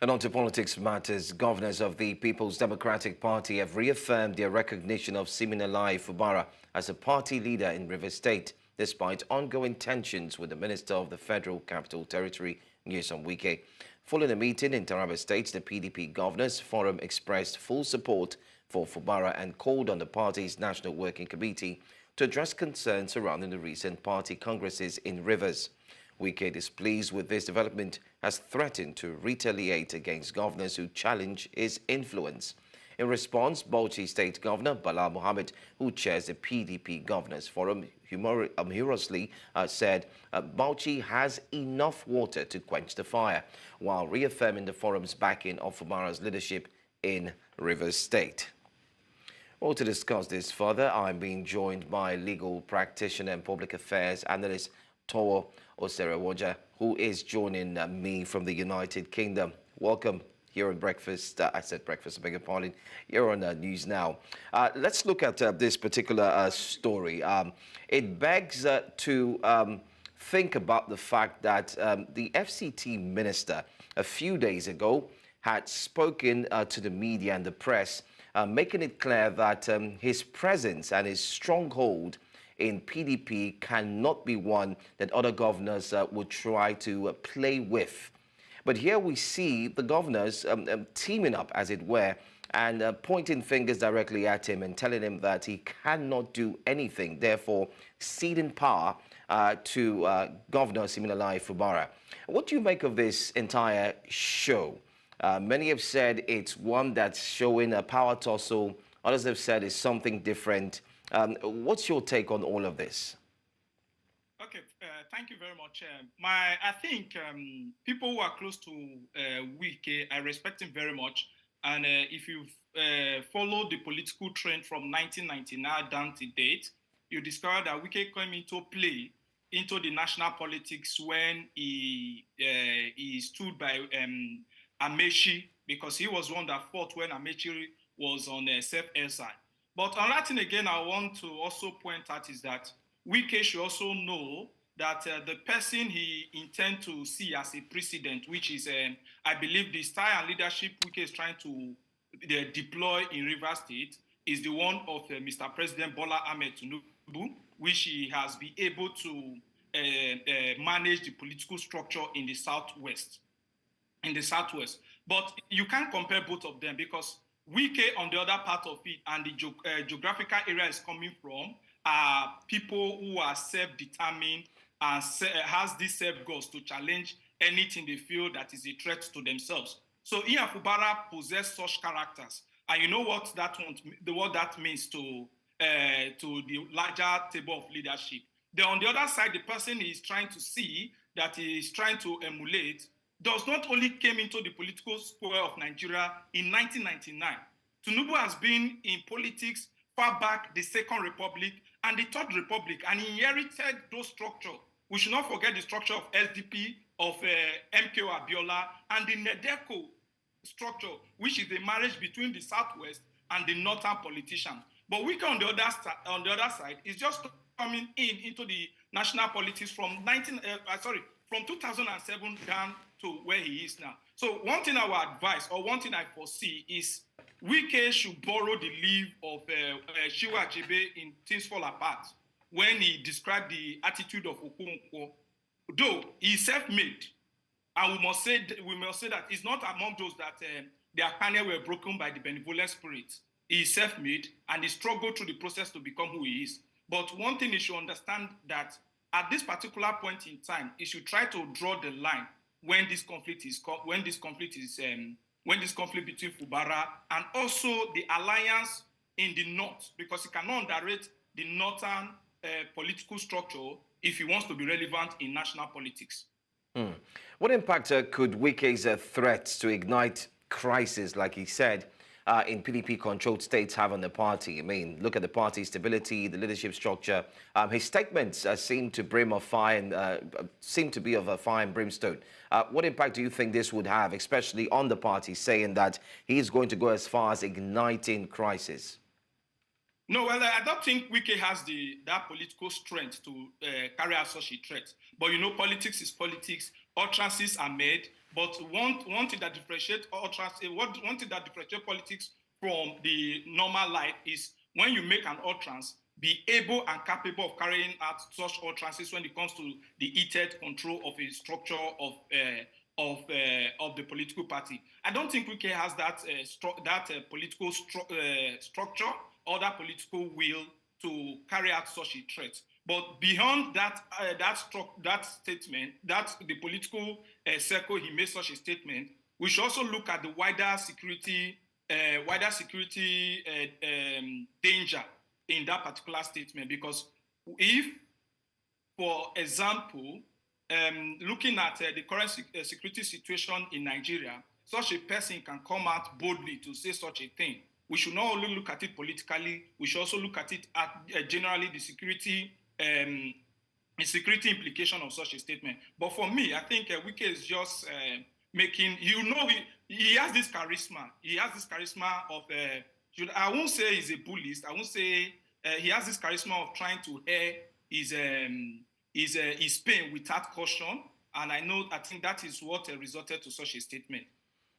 And on to politics matters, governors of the People's Democratic Party have reaffirmed their recognition of Siminalayi Fubara as a party leader in Rivers State, despite ongoing tensions with the Minister of the Federal Capital Territory, Nyesom Wike. Following a meeting in Taraba State, the PDP Governors Forum expressed full support for Fubara and called on the party's National Working Committee to address concerns surrounding the recent party congresses in Rivers. Wike, displeased with this development, has threatened to retaliate against governors who challenge his influence. In response, Bauchi State Governor Bala Mohammed, who chairs the PDP Governors Forum, humorously said Bauchi has enough water to quench the fire, while reaffirming the forum's backing of Fubara's leadership in Rivers State. Well, to discuss this further, I'm being joined by legal practitioner and public affairs analyst Towo Oserewoja, who is joining me from the United Kingdom. Welcome here on Breakfast. I said breakfast, I beg your pardon. You're on News Now. Let's look at this particular story. It begs to think about the fact that the FCT minister a few days ago had spoken to the media and the press, making it clear that his presence and his stronghold in PDP cannot be one that other governors would try to play with. But here we see the governors teaming up, as it were, and pointing fingers directly at him and telling him that he cannot do anything, therefore ceding power to Governor Siminalayi Fubara. What do you make of this entire show? Many have said it's one that's showing a power tussle. Others have said it's something different. What's your take on all of this? Okay, thank you very much. I think people who are close to Wike, I respect him very much. And if you've followed the political trend from 1999 down to date, you discover that Wike came into play into the national politics when he stood by Amechi, because he was one that fought when Amechi was on the self-air side. But another thing again I want to also point out is that Wike should also know that the person he intends to see as a president, which is, I believe, the style and leadership Wike is trying to deploy in Rivers State, is the one of Mr. President Bola Ahmed Tinubu, which he has been able to manage the political structure in the Southwest. But you can't compare both of them, because Wike, on the other part of it, and the geographical area is coming from, are people who are self-determined and has this self-goals to challenge anything they feel that is a threat to themselves. So Ian Fubara possess such characters, and you know what that means to the larger table of leadership. Then on the other side, the person he is trying to see, that he is trying to emulate, does not only came into the political square of Nigeria in 1999. Tinubu has been in politics far back the Second Republic and the Third Republic, and he inherited those structures. We should not forget the structure of SDP, of MKO Abiola, and the NEDECO structure, which is the marriage between the Southwest and the Northern politician. But Wike, on the other side, is just coming into the national politics from 2007 down to where he is now. So one thing I would advise, or one thing I foresee, is Wike should borrow the leave of Shiwa Achebe in Things Fall Apart, when he described the attitude of Okonkwo. Though he is self-made, and we must say that it's not among those that their panel were broken by the benevolent spirit. He is self-made, and he struggled through the process to become who he is. But one thing he should understand, that at this particular point in time, he should try to draw the line when this conflict between Fubara and also the alliance in the north, because he cannot underrate the northern political structure if he wants to be relevant in national politics. What impact could Wike's threats to ignite crisis, like he said, in PDP-controlled states have on the party? I mean, look at the party's stability, the leadership structure. His statements seem to be of fire and brimstone. What impact do you think this would have, especially on the party, saying that he's going to go as far as igniting crisis? No, well, I don't think Wike has that political strength to carry out such a threat. But you know, politics is politics. Utterances are made. But one thing that differentiates one thing that differentiates politics from the normal life is when you make an utterance, be able and capable of carrying out such utterances when it comes to the heated control of a structure of the political party. I don't think Wike has that political structure or that political will to carry out such a threat. But beyond that, that statement, that the political circle he made such a statement, we should also look at the wider security danger in that particular statement. Because if, for example, looking at the current security situation in Nigeria, such a person can come out boldly to say such a thing. We should not only look at it politically, we should also look at it at generally the security implication of such a statement. But for me, I think Wike is just making, he has this charisma. He has this charisma of, I won't say he's a bullist. I won't say he has this charisma of trying to air his pain without caution. And I think that is what resulted to such a statement.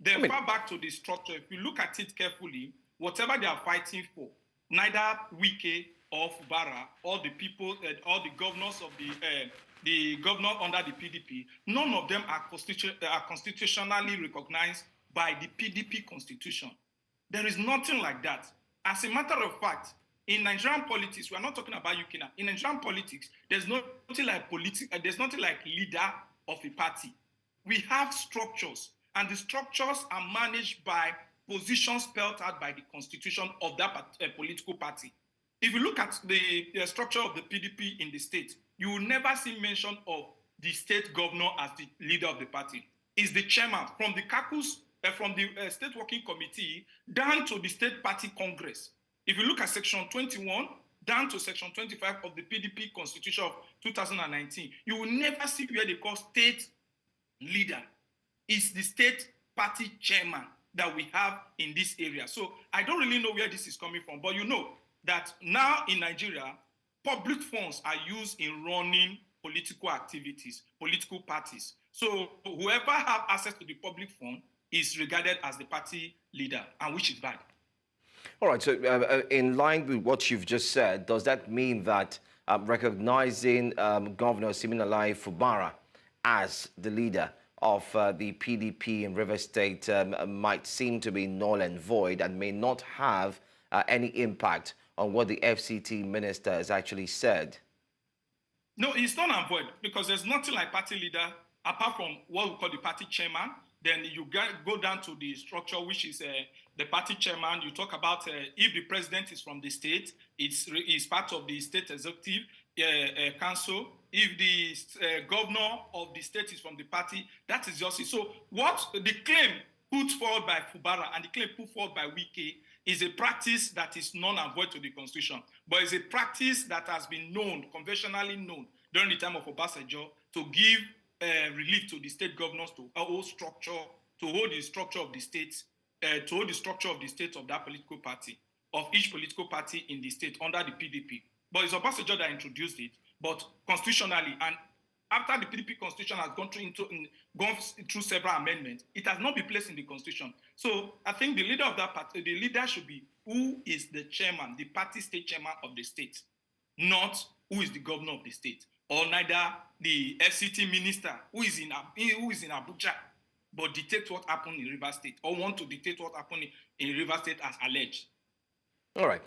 Then far back to the structure, if you look at it carefully, whatever they are fighting for, neither Wike or Fubara or the people, or the governors of the governor under the PDP, none of them are constitutionally recognized by the PDP constitution. There is nothing like that. As a matter of fact, in Nigerian politics, we are not talking about UK now. In Nigerian politics, there's nothing like leader of a party. We have structures, and the structures are managed by positions spelled out by the constitution of that political party. If you look at the structure of the PDP in the state, you will never see mention of the state governor as the leader of the party. It's the chairman from the caucus, from the state working committee down to the state party congress. If you look at section 21 down to section 25 of the PDP constitution of 2019, you will never see where they call state leader. It's the state party chairman that we have in this area. So I don't really know where this is coming from, but you know that now in Nigeria, public funds are used in running political activities, political parties. So whoever has access to the public fund is regarded as the party leader, and which is bad. All right, so in line with what you've just said, does that mean that recognizing Governor Siminalayi Fubara as the leader of the PDP in Rivers State might seem to be null and void and may not have any impact on what the FCT minister has actually said? No, it's not and void, because there's nothing like party leader apart from what we call the party chairman. Then you go down to the structure, which is the party chairman. You talk about if the president is from the state, it's part of the state executive council. If the governor of the state is from the party, that is just it. So what the claim put forward by Fubara and the claim put forward by Wike is a practice that is non and void to the constitution, but it's a practice that has been known, conventionally known, during the time of Obasanjo to give relief to the state governors to hold the structure of the states, to hold the structure of the state of that political party, of each political party in the state under the PDP. But it's Obasanjo that introduced it. But constitutionally, and after the PDP constitution has gone through several amendments, it has not been placed in the constitution. So I think the leader of that party, the leader should be who is the chairman, the party state chairman of the state, not who is the governor of the state, or neither the FCT minister who is in Abuja, but dictate what happened in Rivers State, or want to dictate what happened in Rivers State as alleged. All right.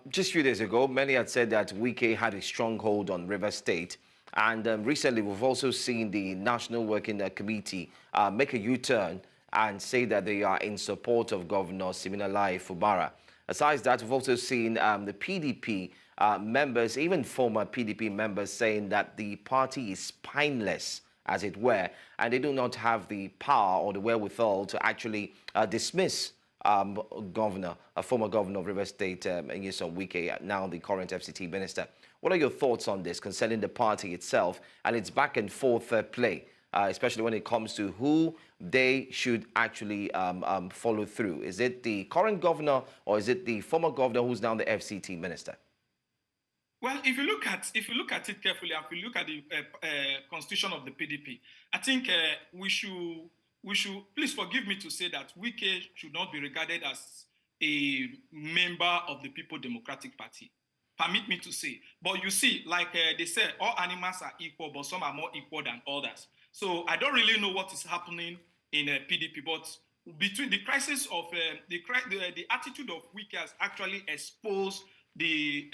Just a few days ago, many had said that Wike had a stronghold on Rivers State. And recently, we've also seen the National Working Committee make a U-turn and say that they are in support of Governor Siminalayi Fubara. Aside that, we've also seen the PDP members, even former PDP members, saying that the party is spineless, as it were, and they do not have the power or the wherewithal to actually dismiss former governor of Rivers State, Nyesom Wike, now the current FCT minister. What are your thoughts on this concerning the party itself and its back and forth play, especially when it comes to who they should actually follow through? Is it the current governor or is it the former governor who's now the FCT minister? Well, if you look at it carefully, if you look at the constitution of the PDP, I think we should we should, please forgive me to say that Wike should not be regarded as a member of the People Democratic Party. Permit me to say. But you see, like they say, all animals are equal, but some are more equal than others. So I don't really know what is happening in PDP, but between the crisis of the attitude of Wike has actually exposed the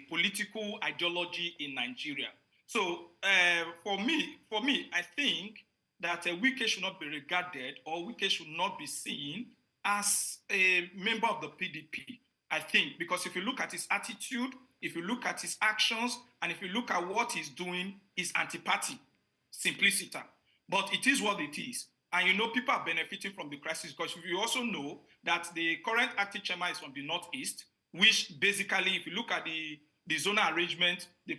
political ideology in Nigeria. So for me, I think that Wike should not be regarded, or Wike should not be seen as a member of the PDP. I think, because if you look at his attitude, if you look at his actions, and if you look at what he's doing, is anti-party, simplicity. But it is what it is. And you know, people are benefiting from the crisis, because you also know that the current acting chairman is from the Northeast, which basically, if you look at the zonal arrangement, the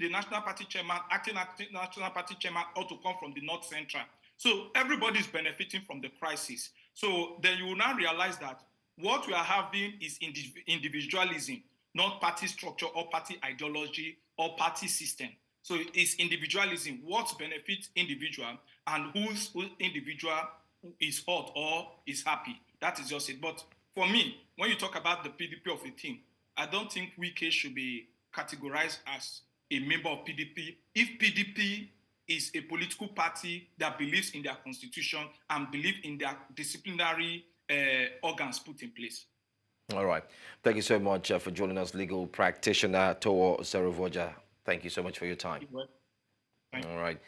national party chairman, acting national party chairman ought to come from the North Central. So everybody is benefiting from the crisis. So then you will now realize that what we are having is individualism, not party structure or party ideology or party system. So it's individualism, what benefits individual and whose individual is hot or is happy. That is just it. But for me, when you talk about the PDP of a team, I don't think Wike should be categorized as a member of PDP. If PDP is a political party that believes in their constitution and believe in their disciplinary organs put in place. All right. Thank you so much for joining us, legal practitioner Towo Seruvoja. Thank you so much for your time. Thank you. All right.